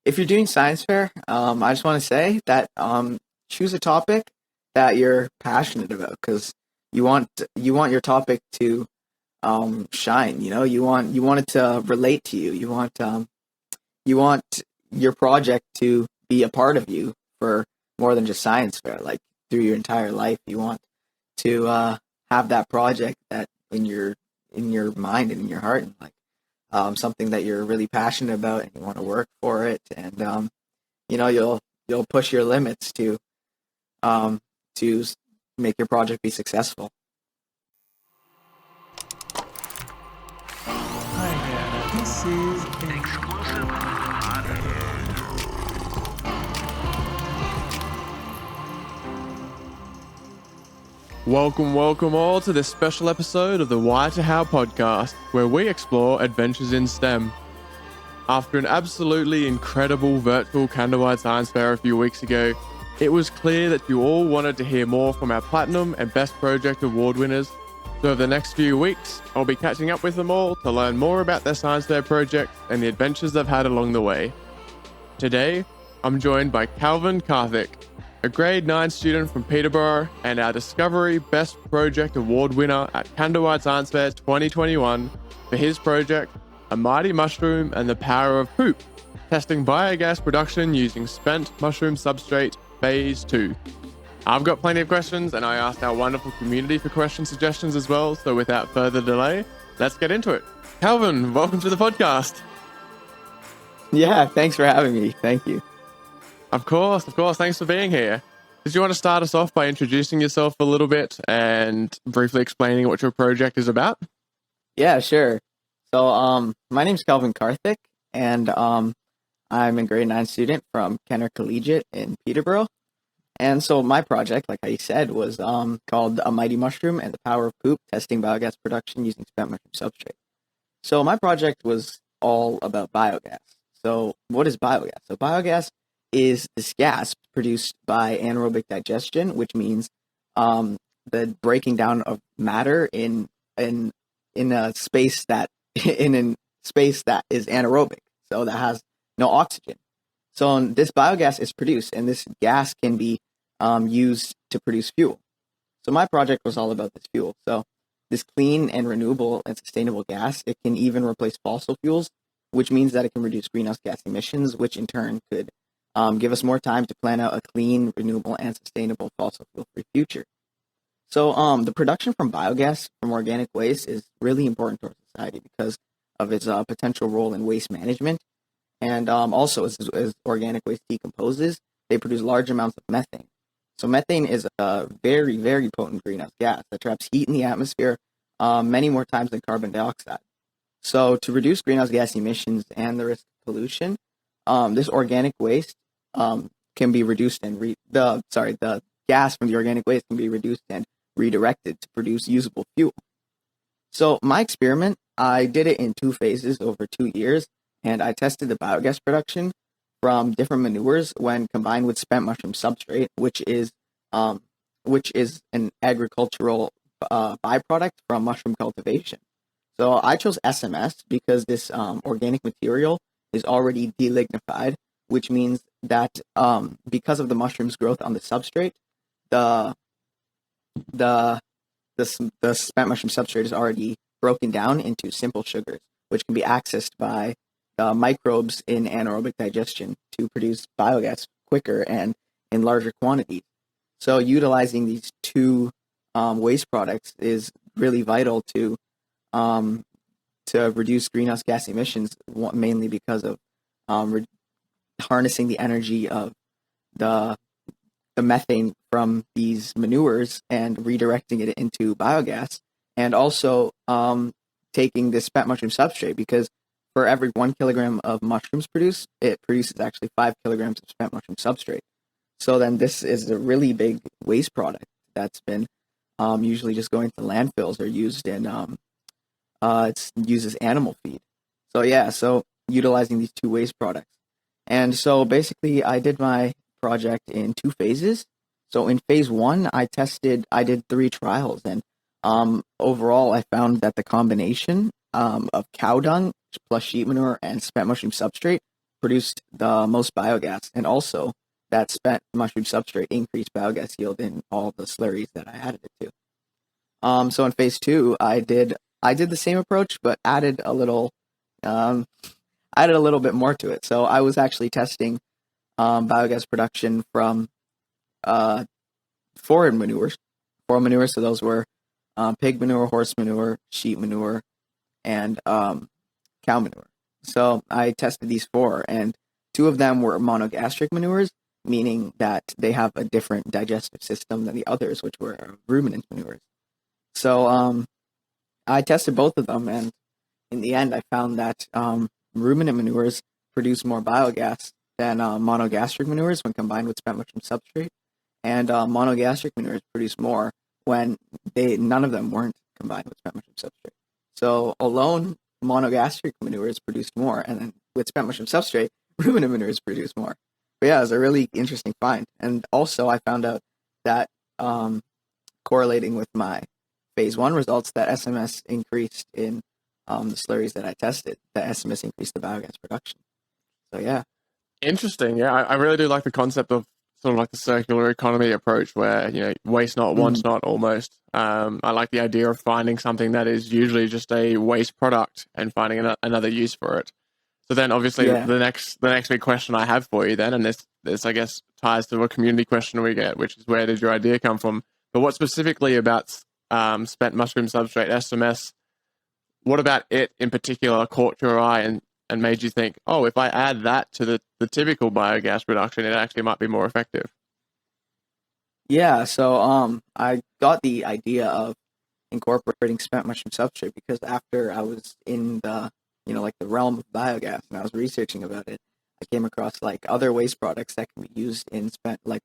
if you're doing science fair, I just want to say that choose a topic that you're passionate about because you want your topic to shine. You want it to relate to you. You want your project to be a part of you for more than just science fair. Like through your entire life, you want to have that project that in your mind and in your heart, and like something that you're really passionate about, and you want to work for it, and you'll push your limits to make your project be successful. Hi there, this is Exclusive hot Welcome all to this special episode of the Why to How podcast, where we explore adventures in STEM. After an absolutely incredible virtual Candlelight Science Fair a few weeks ago, it was clear that you all wanted to hear more from our Platinum and Best Project Award winners. So over the next few weeks, I'll be catching up with them all to learn more about their science fair projects and the adventures they've had along the way. Today, I'm joined by Calvin Karthik, a grade 9 student from Peterborough and our Discovery Best Project Award winner at Candlelight Science Fair 2021 for his project, A Mighty Mushroom and the Power of Poop, testing biogas production using Spent Mushroom Substrate Phase 2. I've got plenty of questions, and I asked our wonderful community for question suggestions as well, so without further delay, let's get into it. Calvin, welcome to the podcast. Yeah, thanks for having me. Thank you. Of course. Thanks for being here. Did you want to start us off by introducing yourself a little bit and briefly explaining what your project is about? Yeah, sure. So, my name's Calvin Karthik, and I'm a grade 9 student from Kenner Collegiate in Peterborough. And so my project, like I said, was called A Mighty Mushroom and the Power of Poop, testing biogas production using spent mushroom substrate. So my project was all about biogas. So what is biogas? So biogas is this gas produced by anaerobic digestion, which means the breaking down of matter in a space that in space that is anaerobic, so that has no oxygen. So this biogas is produced, and this gas can be used to produce fuel. So my project was all about this fuel. So this clean and renewable and sustainable gas, it can even replace fossil fuels, which means that it can reduce greenhouse gas emissions, which in turn could give us more time to plan out a clean, renewable, and sustainable fossil fuel-free future. So the production from biogas from organic waste is really important to our society because of its potential role in waste management. And also, as organic waste decomposes, they produce large amounts of methane. So methane is a very, very potent greenhouse gas that traps heat in the atmosphere many more times than carbon dioxide. So to reduce greenhouse gas emissions and the risk of pollution, this organic waste can be reduced and the gas from the organic waste can be reduced and redirected to produce usable fuel. So my experiment, I did it in 2 phases over 2 years. And I tested the biogas production from different manures when combined with spent mushroom substrate, which is an agricultural byproduct from mushroom cultivation. So I chose SMS because this organic material is already delignified, which means that because of the mushroom's growth on the substrate, the spent mushroom substrate is already broken down into simple sugars, which can be accessed by microbes in anaerobic digestion to produce biogas quicker and in larger quantities. So utilizing these 2 waste products is really vital to reduce greenhouse gas emissions, mainly because of harnessing the energy of the methane from these manures and redirecting it into biogas, and also taking this spent mushroom substrate, because for every 1 kilogram of mushrooms produced, it produces actually 5 kilograms of spent mushroom substrate. So then this is a really big waste product that's been usually just going to landfills or used in it's used as animal feed. So utilizing these 2 waste products. And so basically I did my project in 2 phases. So in phase 1, I did 3 trials, and overall I found that the combination of cow dung plus sheep manure and spent mushroom substrate produced the most biogas, and also that spent mushroom substrate increased biogas yield in all the slurries that I added it to. So in phase 2, I did the same approach, but added a little bit more to it. So I was actually testing biogas production from foreign manures. So those were pig manure, horse manure, sheep manure, and cow manure. So I tested these 4, and 2 of them were monogastric manures, meaning that they have a different digestive system than the others, which were ruminant manures. So I tested both of them, and in the end, I found that ruminant manures produce more biogas than monogastric manures when combined with spent mushroom substrate, and monogastric manures produce more when none of them weren't combined with spent mushroom substrate. So alone, monogastric manures produced more, and then with spent mushroom substrate, ruminant manures produce more. But yeah, it was a really interesting find. And also, I found out that correlating with my phase 1 results, that SMS increased in the slurries that I tested. That SMS increased the biogas production. So yeah. Interesting. Yeah, I really do like the concept of sort of like the circular economy approach where, waste not, want not almost. I like the idea of finding something that is usually just a waste product and finding another use for it. So then obviously the next big question I have for you then, and this I guess ties to a community question we get, which is where did your idea come from? But what specifically about spent mushroom substrate SMS, what about it in particular caught your eye and made you think, oh, if I add that to the typical biogas production, it actually might be more effective? Yeah, so I got the idea of incorporating spent mushroom substrate because after I was in the like the realm of biogas and I was researching about it, I came across like other waste products that can be used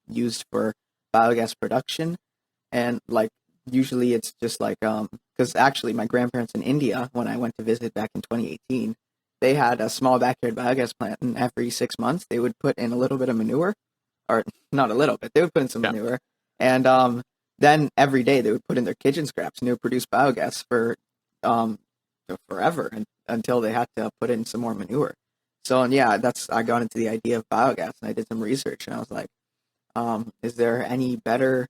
used for biogas production, and like usually it's just like because actually my grandparents in India, when I went to visit back in 2018, they had a small backyard biogas plant, and every 6 months they would put in a little bit of manure, or not a little bit, they would put in some manure, and then every day they would put in their kitchen scraps, and they would produce biogas for forever until they had to put in some more manure. So and yeah, I got into the idea of biogas, and I did some research, and I was like, is there any better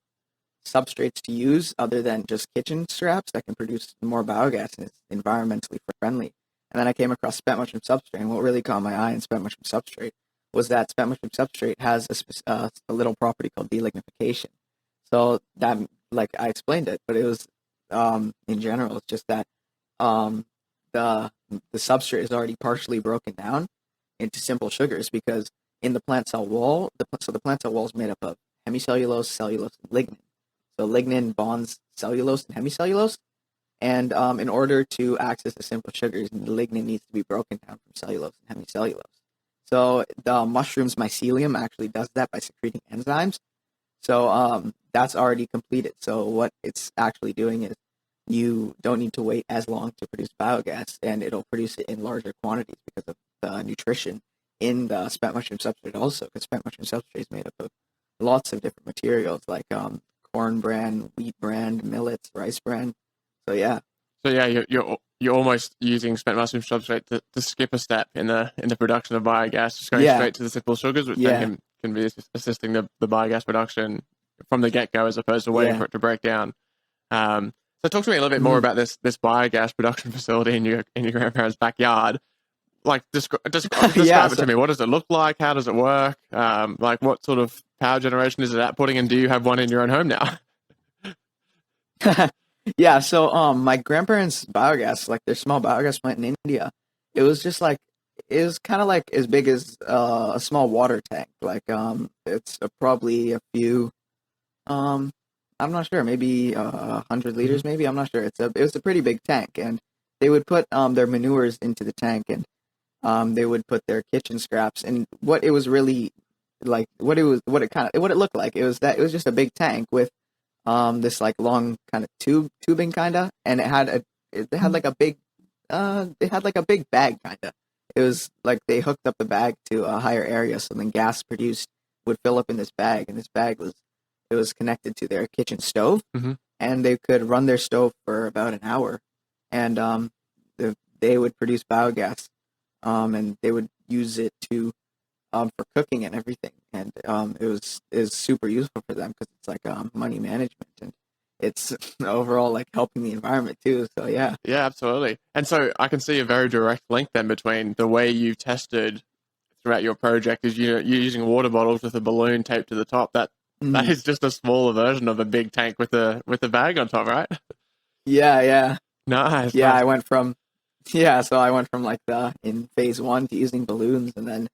substrates to use other than just kitchen scraps that can produce more biogas and is environmentally friendly? And then I came across spent mushroom substrate, and what really caught my eye in spent mushroom substrate was that spent mushroom substrate has a little property called delignification. So that, like I explained it, but it was in general, it's just that the substrate is already partially broken down into simple sugars because in the plant cell wall, the plant cell wall is made up of hemicellulose, cellulose, and lignin. So lignin bonds cellulose and hemicellulose, and in order to access the simple sugars, the lignin needs to be broken down from cellulose and hemicellulose. So the mushroom's mycelium actually does that by secreting enzymes. So that's already completed. So what it's actually doing is you don't need to wait as long to produce biogas, and it'll produce it in larger quantities because of the nutrition in the spent mushroom substrate also, because spent mushroom substrate is made up of lots of different materials like corn bran, wheat bran, millets, rice bran. So yeah. So yeah, you're almost using spent mushroom substrate to skip a step in the production of biogas, just going straight to the simple sugars, which then can be assisting the biogas production from the get go as opposed to waiting for it to break down. So talk to me a little bit more about this biogas production facility in your grandparents' backyard. Like describe it to me. What does it look like? How does it work? Like what sort of power generation is it outputting, and do you have one in your own home now? Yeah, so my grandparents' biogas, like their small biogas plant in India, it was kind of like as big as a small water tank. Like it's probably a few, I'm not sure, maybe 100 liters, maybe, I'm not sure. It was a pretty big tank, and they would put their manures into the tank, and they would put their kitchen scraps. And what it was really like, what it looked like, it was just a big tank with this like long kind of tubing kind of, and it had like a big bag kind of. It was like they hooked up the bag to a higher area, so then gas produced would fill up in this bag, and this bag was connected to their kitchen stove, and they could run their stove for about an hour, and they would produce biogas, and they would use it to for cooking and everything, and it is super useful for them because it's like money management, and it's overall like helping the environment too. So yeah. Yeah, absolutely. And so I can see a very direct link then between the way you tested throughout your project is you're using water bottles with a balloon taped to the top. That Mhm. is just a smaller version of a big tank with a bag on top, right? Yeah, yeah, Nice, yeah. nice. I went from yeah, so I went from like the in phase one to using balloons, and then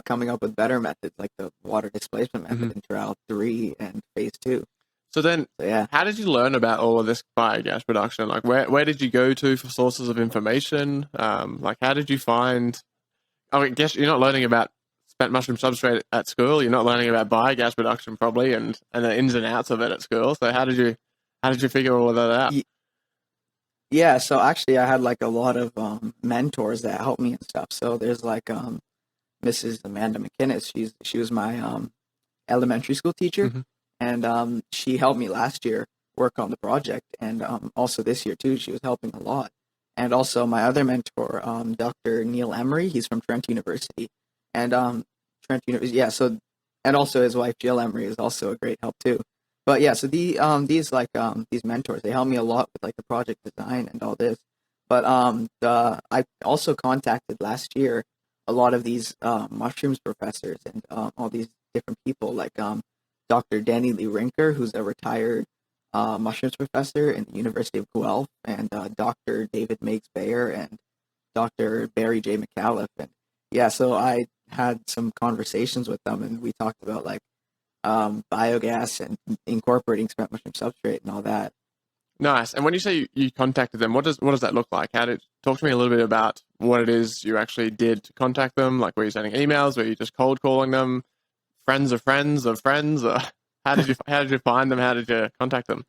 coming up with better methods like the water displacement Mhm. method in trial 3 and phase 2. So then, So yeah. how did you learn about all of this biogas production? Like, where did you go to for sources of information? Like, how did you find? I guess you're not learning about spent mushroom substrate at school. You're not learning about biogas production probably, and the ins and outs of it at school. So how did you figure all of that out? Yeah, so actually I had like a lot of mentors that helped me and stuff. So there's like Mrs. Amanda McInnes. She was my elementary school teacher, Mhm. and she helped me last year work on the project, and also this year too. She was helping a lot. And also my other mentor, Dr. Neil Emery, he's from Trent University, and Trent University, yeah. So, and also his wife Jill Emery is also a great help too. But yeah, so these mentors, they helped me a lot with like the project design and all this. But I also contacted last year a lot of these mushrooms professors and all these different people like Dr. Danny Lee Rinker, who's a retired mushrooms professor in the University of Guelph, and Dr. David Meigs Bayer and Dr. Barry J. McAuliffe. And yeah, so I had some conversations with them, and we talked about like biogas and incorporating spent mushroom substrate and all that. Nice. And when you say you contacted them, what does that look like? Talk to me a little bit about what it is you actually did to contact them? Like, were you sending emails? Were you just cold calling them? Friends of friends of friends? Or how did you find them? How did you contact them?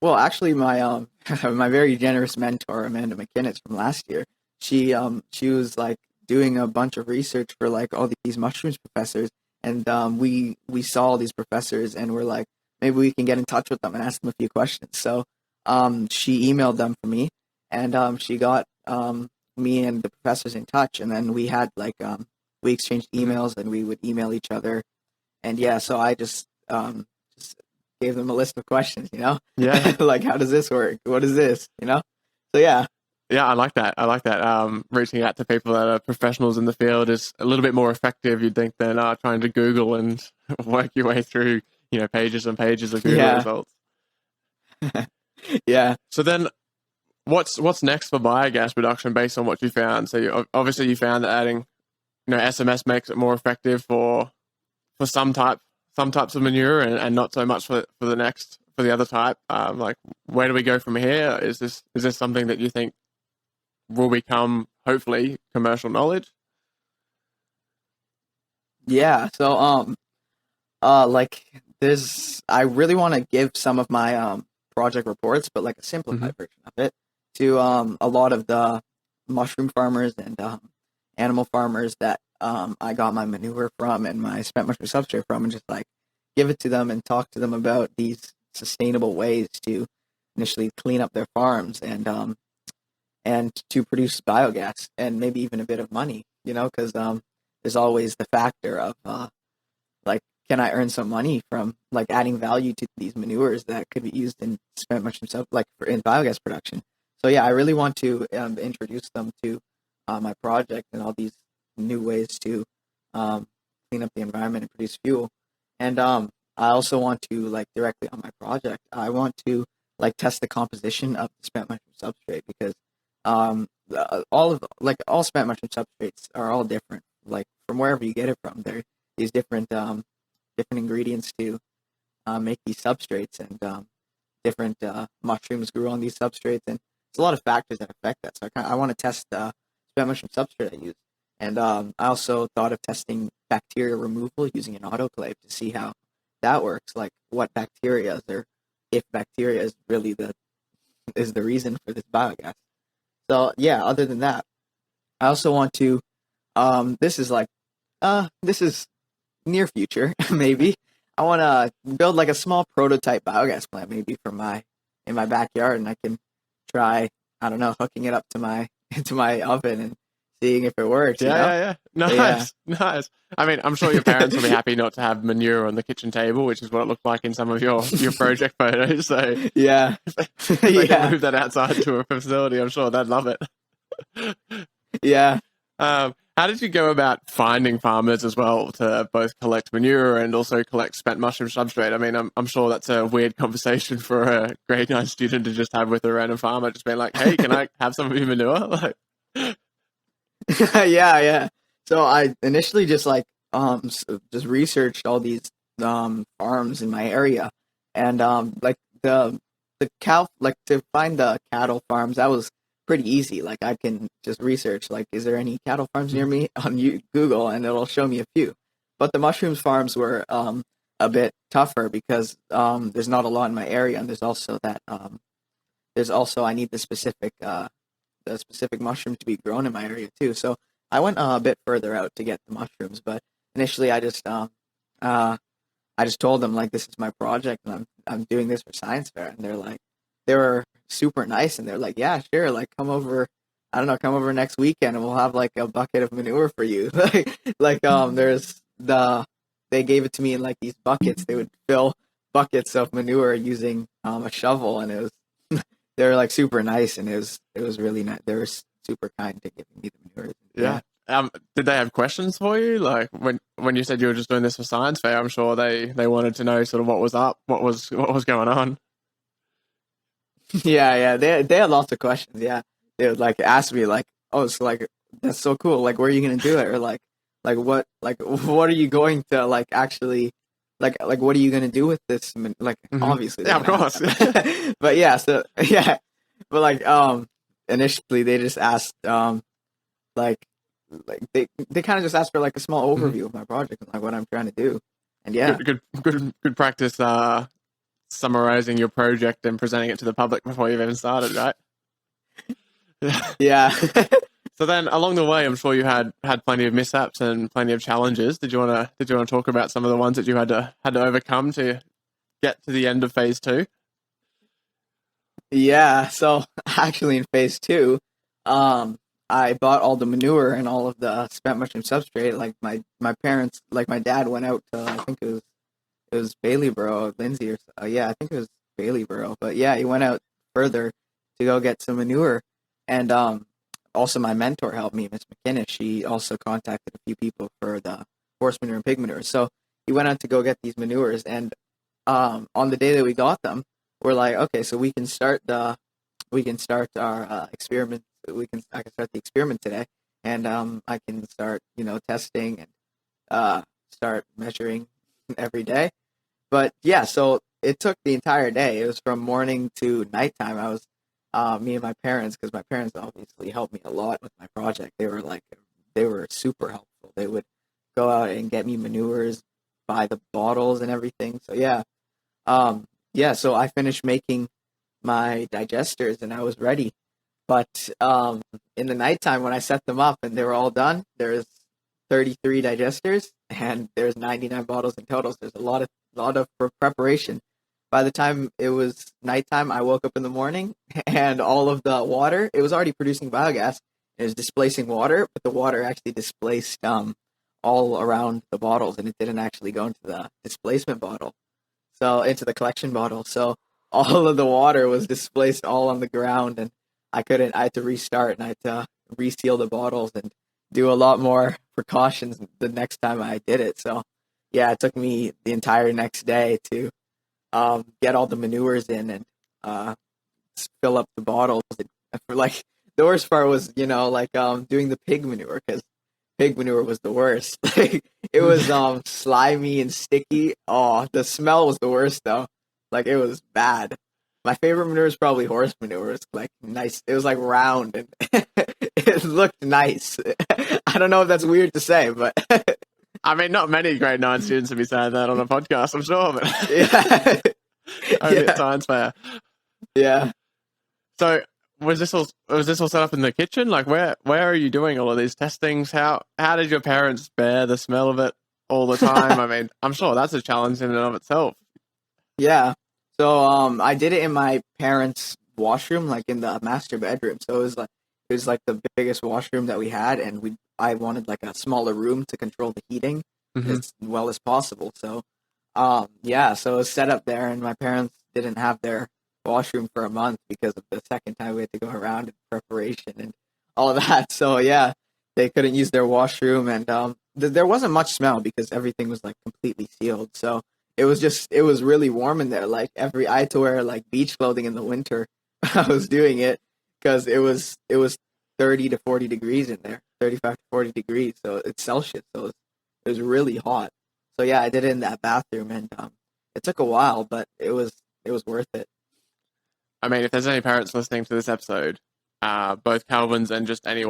Well, actually, my my very generous mentor Amanda McInnes from last year, she was like doing a bunch of research for like all these mushrooms professors, and we saw all these professors, and we're like, maybe we can get in touch with them and ask them a few questions. So she emailed them for me, and she got me and the professors in touch, and then we had like we exchanged emails, and we would email each other, and yeah, so I just gave them a list of questions, Yeah. like how does this work? What is this? So yeah. Yeah, I like that. I like that. Reaching out to people that are professionals in the field is a little bit more effective, you'd think, than trying to Google and work your way through, pages and pages of Google Yeah. results. Yeah. So then, what's next for biogas production based on what you found? So obviously you found that adding, SMS makes it more effective for some types of manure and not so much for the other type. Like, where do we go from here? Is this something that you think will become hopefully commercial knowledge? Yeah. So like I really want to give some of my project reports, but like a simplified version of it, to a lot of the mushroom farmers and animal farmers that I got my manure from and my spent mushroom substrate from, and just like give it to them and talk to them about these sustainable ways to initially clean up their farms and to produce biogas and maybe even a bit of money, because there's always the factor of like, can I earn some money from like adding value to these manures that could be used in spent mushroom stuff, like in biogas production. So yeah, I really want to introduce them to my project and all these new ways to clean up the environment and produce fuel. And I also want to like directly on my project, I want to like test the composition of the spent mushroom substrate, because all spent mushroom substrates are all different. Like from wherever you get it from, there these different ingredients to make these substrates, and different mushrooms grew on these substrates, and there's a lot of factors that affect that. So I want to test the spent mushroom substrate I use, and I also thought of testing bacteria removal using an autoclave to see how that works. Like what bacteria, or if bacteria is really the reason for this biogas. So yeah, other than that, I also want to this is near future, maybe. I want to build like a small prototype biogas plant, maybe in my backyard, and I can try, I don't know, hooking it up to my to my oven and seeing if it works. You know? Yeah. Nice, nice. I mean, I'm sure your parents will be happy not to have manure on the kitchen table, which is what it looked like in some of your project photos. So Yeah, if they can yeah, move that outside to a facility, I'm sure they'd love it. yeah. How did you go about finding farmers as well to both collect manure and also collect spent mushroom substrate? I mean, I'm sure that's a weird conversation for a grade 9 student to just have with a random farmer, just being like, "Hey, can I have some of your manure?" Like, Yeah. So I initially just just researched all these farms in my area, and like the cow like to find the cattle farms, that was pretty easy. Like I can just research like, is there any cattle farms near me on Google, and it'll show me a few. But the mushrooms farms were a bit tougher because there's not a lot in my area, and there's also I need the specific mushroom to be grown in my area too. So I went a bit further out to get the mushrooms, but initially I just told them like, this is my project and I'm doing this for science fair, and they were super nice, and they're like, yeah, sure, like come over. I don't know, come over next weekend and we'll have like a bucket of manure for you. There's they gave it to me in like these buckets. They would fill buckets of manure using a shovel, and it was they were like super nice, and it was really nice. They were super kind to giving me the manure. yeah. Did they have questions for you? Like when you said you were just doing this for science fair, I'm sure they wanted to know sort of what was up, what was going on. Yeah. They had lots of questions. Yeah, they would like ask me like, oh, so like that's so cool. Like, where are you gonna do it? Or what are you going to like actually like what are you gonna do with this? Like obviously, Yeah, of course. but yeah, so yeah, but like initially they just asked like they kind of just asked for like a small overview of my project and like what I'm trying to do, and yeah. Good practice. Summarizing your project and presenting it to the public before you've even started, right? Yeah. So then, along the way, I'm sure you had plenty of mishaps and plenty of challenges. Did you want to talk about some of the ones that you had to overcome to get to the end of phase 2? Yeah, so actually in phase 2, I bought all the manure and all of the spent mushroom substrate. Like my parents, like my dad went out to, I think it was Baileyborough, Lindsay, or yeah, I think it was Baileyborough. But yeah, he went out further to go get some manure, and also my mentor helped me, Miss McInnes. She also contacted a few people for the horse manure and pig manure. So he went out to go get these manures, and on the day that we got them, we're like, okay, so we can start our experiment. I can start the experiment today, and I can start testing and start measuring every day. But yeah, so it took the entire day. It was from morning to nighttime. I was me and my parents, because my parents obviously helped me a lot with my project. They were super helpful. They would go out and get me manures, buy the bottles and everything. So yeah. So I finished making my digesters and I was ready. But in the nighttime when I set them up and they were all done, there's 33 digesters and there's 99 bottles in total. So there's a lot of preparation. By the time it was nighttime, I woke up in the morning and all of the water, it was already producing biogas. It was displacing water, but the water actually displaced all around the bottles, and it didn't actually go into the displacement bottle. So into the collection bottle. So all of the water was displaced all on the ground, and I had to restart, and I had to reseal the bottles and do a lot more precautions the next time I did it. So yeah, it took me the entire next day to get all the manures in and fill up the bottles. And like the worst part was, doing the pig manure, because pig manure was the worst. Like it was slimy and sticky. Oh, the smell was the worst though. Like it was bad. My favorite manure is probably horse manure. It's like nice. It was like round and it looked nice. I don't know if that's weird to say, but I mean, not many grade 9 students would be saying that on a podcast, I'm sure, but yeah. only at science fair. Yeah. So was this all set up in the kitchen? Like where are you doing all of these testings? How did your parents bear the smell of it all the time? I mean, I'm sure that's a challenge in and of itself. Yeah. So I did it in my parents' washroom, like in the master bedroom. So it it was like the biggest washroom that we had, and I wanted like a smaller room to control the heating as well as possible. So, yeah, so it was set up there, and my parents didn't have their washroom for a month because of the second time we had to go around in preparation and all of that. So yeah, they couldn't use their washroom, and there wasn't much smell because everything was like completely sealed. So it was really warm in there. Like I had to wear like beach clothing in the winter. I was doing it because it was 30 to 40 degrees in there, 35 to 40 degrees. So it's Celsius. So it was really hot. So yeah, I did it in that bathroom, and it took a while, but it was worth it. I mean, if there's any parents listening to this episode, both Calvin's and just any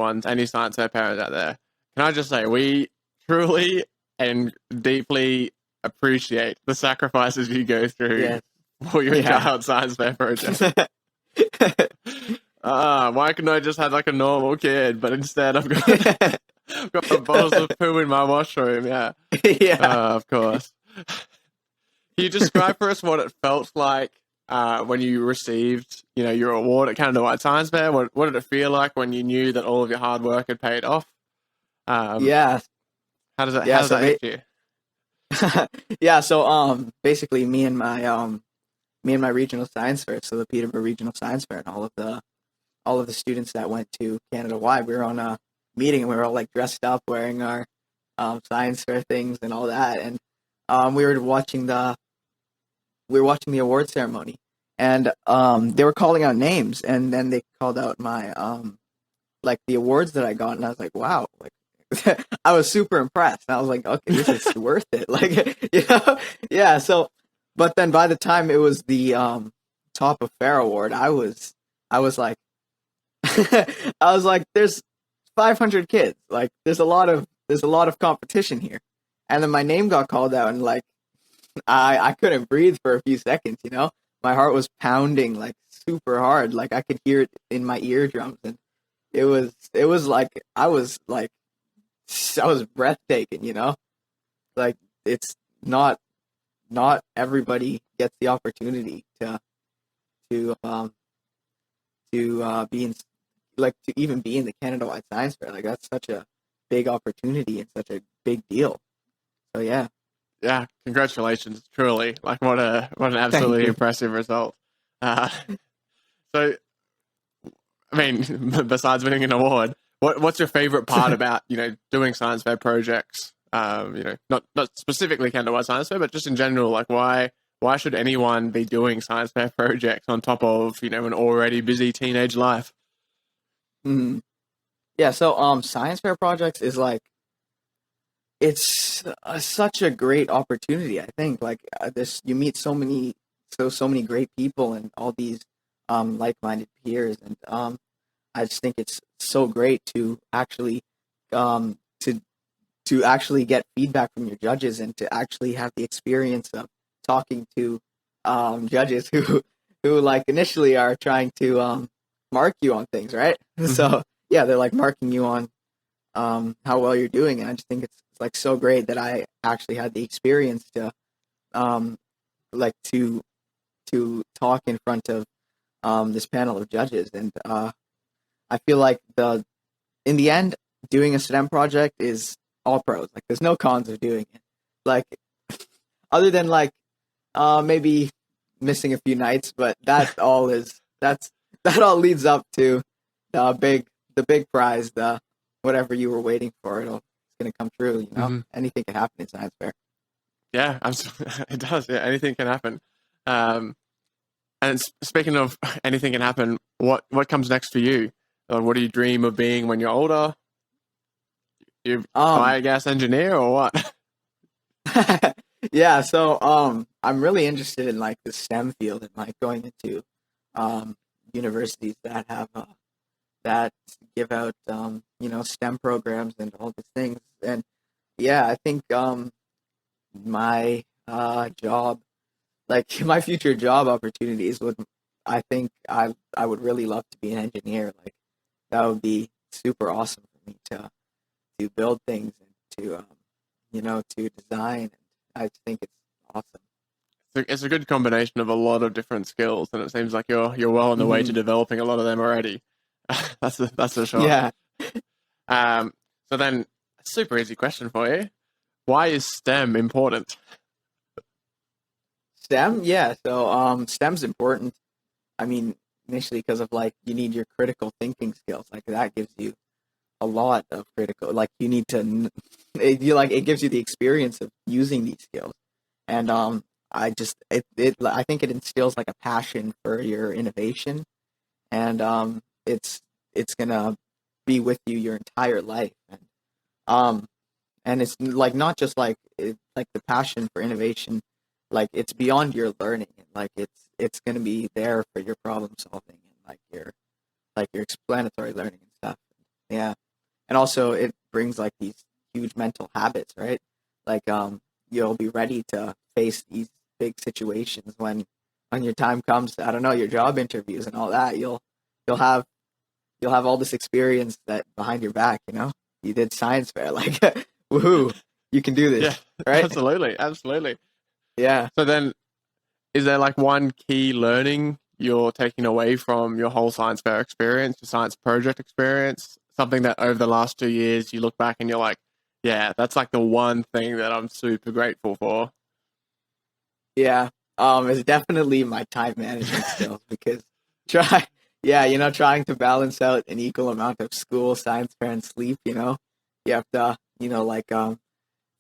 science fair parents out there, can I just say we truly and deeply appreciate the sacrifices you go through for your child's science fair project. Why couldn't I just have like a normal kid? But instead, I've got bottles of poo in my washroom. Yeah, of course. Can you describe for us what it felt like when you received, your award at Canada Wide Science Fair? What did it feel like when you knew that all of your hard work had paid off? Yeah. How does that hit you? Yeah. So basically, me and my regional science fair, so the Peterborough Regional Science Fair, and all of the students that went to Canada Wide, we were on a meeting, and we were all like dressed up, wearing our science fair things and all that, and we were watching the award ceremony, and they were calling out names, and then they called out my like the awards that I got, and I was like, wow, like I was super impressed. And I was like, okay, this is worth it. Like, yeah. So, but then by the time it was the top of fair award, I was like, I was like, there's 500 kids. Like, there's a lot of competition here. And then my name got called out, and like, I couldn't breathe for a few seconds. My heart was pounding like super hard. Like I could hear it in my eardrums, and it was like I was breathtaking. Like it's not everybody gets the opportunity to be in, like, to even be in the Canada Wide Science Fair. Like that's such a big opportunity and such a big deal. So yeah. Yeah, congratulations! Truly, like what an absolutely impressive result. So, I mean, besides winning an award, what's your favorite part about doing science fair projects? Not specifically Canada Wide Science Fair, but just in general. Like, why should anyone be doing science fair projects on top of an already busy teenage life? Yeah. So science fair projects is like, it's such a great opportunity. I think like you meet so many great people and all these like-minded peers, and I just think it's so great to actually to actually get feedback from your judges, and to actually have the experience of talking to judges who like initially are trying to mark you on things, right? So yeah, they're like marking you on how well you're doing, and I just think it's like so great that I actually had the experience to like to talk in front of this panel of judges, and I feel like in the end, doing a STEM project is all pros. Like there's no cons of doing it, like other than like maybe missing a few nights, but that all leads up to the big prize, whatever you were waiting for. It's going to come true. Anything can happen in science fair. Yeah, absolutely. It does. Yeah, anything can happen. And speaking of anything can happen, what comes next for you? What do you dream of being when you're older? You biogas engineer or what? Yeah, so I'm really interested in like the STEM field, and like going into universities that have that give out STEM programs and all these things. And yeah, I think my job, like my future job opportunities I think I would really love to be an engineer. Like that would be super awesome for me to build things and to design. I think it's awesome. It's a good combination of a lot of different skills, and it seems like you're well on the way to developing a lot of them already. That's for sure. Yeah. So then, a super easy question for you: why is STEM important? STEM, yeah. So STEM's important. I mean, initially because of like you need your critical thinking skills. Like that gives you a lot of critical. Like you need to, it gives you the experience of using these skills. And I think it instills like a passion for your innovation, and it's gonna be with you your entire life. Um, and it's like not just like like the passion for innovation, like it's beyond your learning, and like it's gonna be there for your problem solving and like your explanatory learning and stuff. Yeah, and also it brings like these huge mental habits, right? Like you'll be ready to face these big situations when your time comes. I don't know, your job interviews and all that. You'll have all this experience that behind your back. You did science fair, like woohoo, you can do this, Yeah, right? absolutely. Yeah. So then, is there like one key learning you're taking away from your whole science fair experience, your science project experience? Something that over the last 2 years you look back and you're like, yeah, that's like the one thing that I'm super grateful for. Yeah. It's definitely my time management skills because trying to balance out an equal amount of school, science fair, and sleep, you have to, like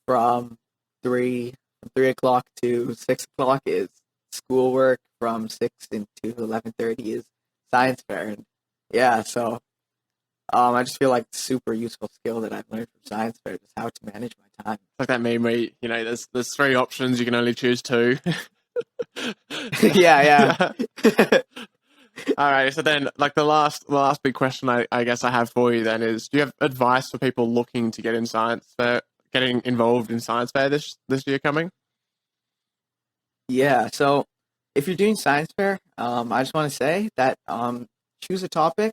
from 3 o'clock to 6 o'clock is schoolwork, from 6 to 11:30 is science fair. And yeah, so I just feel like super useful skill that I've learned from science fair is how to manage my time. Like that meme where, there's 3 options, you can only choose 2. Yeah. All right. So then, like the last big question I guess I have for you then is: do you have advice for people looking to get in science fair, getting involved in science fair this year coming? Yeah. So if you're doing science fair, I just want to say that choose a topic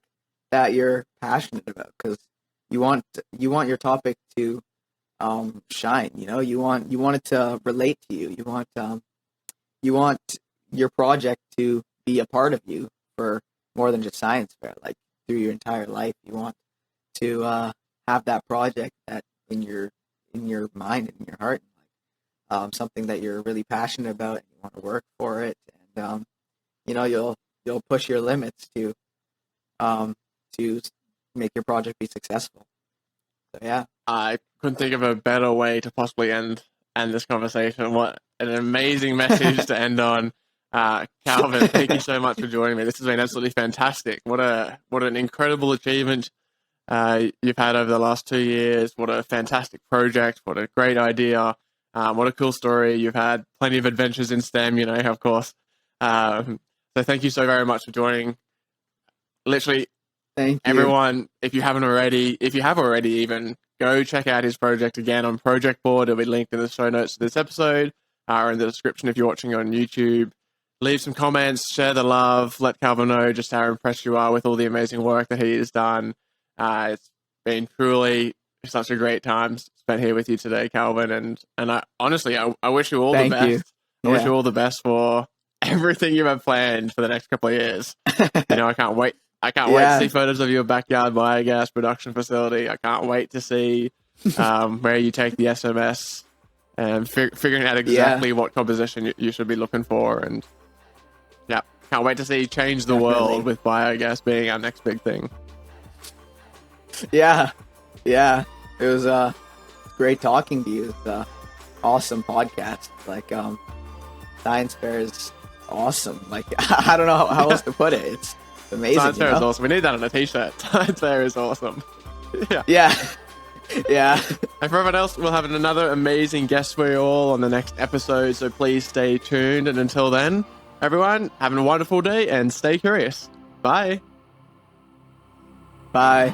that you're passionate about, because you want your topic to shine. You want it to relate to you. You want your project to be a part of you for more than just science fair. Like through your entire life, you want to have that project that in your mind and in your heart, something that you're really passionate about and you want to work for it, and you'll push your limits to make your project be successful. So yeah. I couldn't think of a better way to possibly end this conversation. What an amazing message to end on. Calvin, thank you so much for joining me. This has been absolutely fantastic. What an incredible achievement you've had over the last 2 years. What a fantastic project. What a great idea. What a cool story. You've had plenty of adventures in STEM, of course. So thank you so very much for joining. Literally, Thank you. Everyone, if you have already even, go check out his project again on Project Board. It'll be linked in the show notes to this episode, or in the description if you're watching on YouTube. Leave some comments, share the love, let Calvin know just how impressed you are with all the amazing work that he has done. It's been truly such a great time spent here with you today, Calvin. And I honestly, I wish you all the best. You. I wish you all the best for everything you have planned for the next couple of years. I can't wait. I can't wait to see photos of your backyard biogas production facility. I can't wait to see where you take the SMS and figuring out exactly what composition you should be looking for. And yeah, can't wait to see you change the world with biogas being our next big thing. Yeah. It was great talking to you. It's an awesome podcast. Like science fair is awesome. Like I don't know how else to put it. It's amazing. Science fair is awesome. We need that on a t-shirt. Science fair is awesome. Yeah. And for everyone else, we'll have another amazing guest for you all on the next episode, so please stay tuned. And until then, everyone, have a wonderful day and stay curious. Bye. Bye.